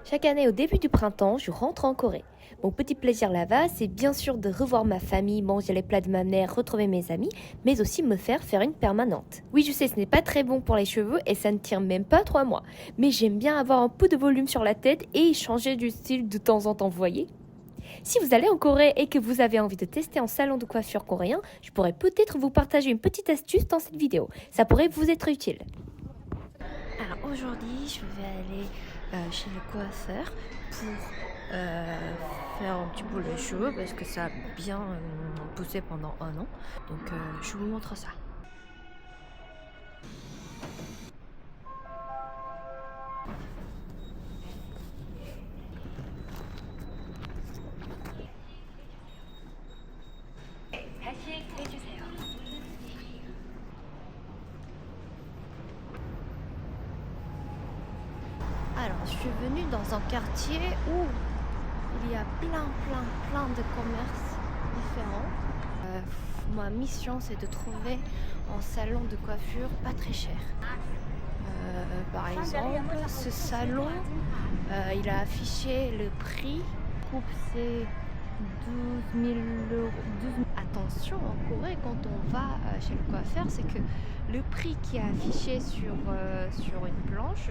Chaque année au début du printemps, je rentre en Corée. Mon petit plaisir là-bas, c'est bien sûr de revoir ma famille, manger les plats de ma mère, retrouver mes amis, mais aussi me faire une permanente. Oui, je sais, ce n'est pas très bon pour les cheveux et ça ne tient même pas 3 mois. Mais j'aime bien avoir un peu de volume sur la tête et changer du style de temps en temps, vous voyez. Si vous allez en Corée et que vous avez envie de tester un salon de coiffure coréen, je pourrais peut-être vous partager une petite astuce dans cette vidéo. Ça pourrait vous être utile. Alors aujourd'hui, je vais aller chez le coiffeur pour faire un petit peu les cheveux parce que ça a bien poussé pendant un an. Donc je vous montre ça. Alors, je suis venue dans un quartier où il y a plein de commerces différents. Ma mission, c'est de trouver un salon de coiffure pas très cher. Par exemple, ce salon, il a affiché le prix. Coupe, c'est 12 000 euros. Attention, en Corée, quand on va chez le coiffeur, c'est que le prix qui est affiché sur une planche,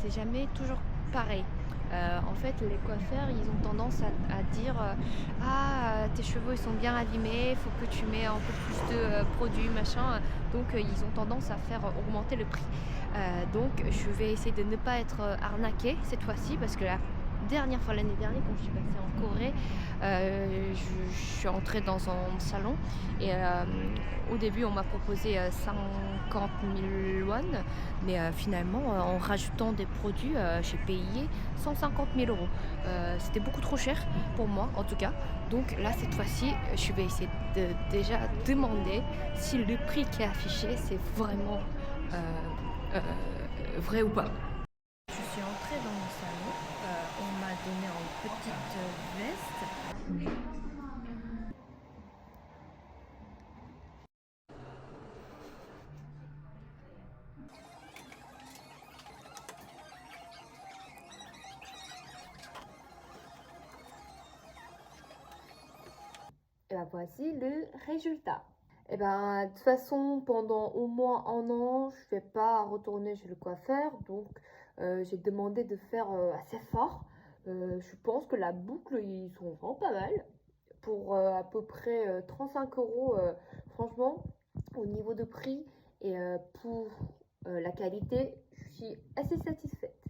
c'est jamais toujours pareil. En fait, les coiffeurs, ils ont tendance à dire ah, tes cheveux ils sont bien abîmés, il faut que tu mets un peu plus de produits, machin. Donc, ils ont tendance à faire augmenter le prix. Donc, je vais essayer de ne pas être arnaquée cette fois-ci parce que la dernière fois, l'année dernière, quand je suis passée en Corée, je suis entrée dans un salon et au début, on m'a proposé 50 000 won, mais finalement, en rajoutant des produits, j'ai payé 150 000 euros. C'était beaucoup trop cher pour moi, en tout cas. Donc là, cette fois-ci, je vais essayer de déjà demander si le prix qui est affiché, c'est vraiment euh, vrai ou pas. Je suis entrée dans mon salon, on m'a donné une petite veste. Et ben voici le résultat. Et ben de toute façon, pendant au moins un an, je ne vais pas retourner chez le coiffeur, donc j'ai demandé de faire assez fort. Je pense que la boucle, ils sont vraiment pas mal. Pour à peu près 35 euros, franchement, au niveau de prix et pour la qualité, je suis assez satisfaite.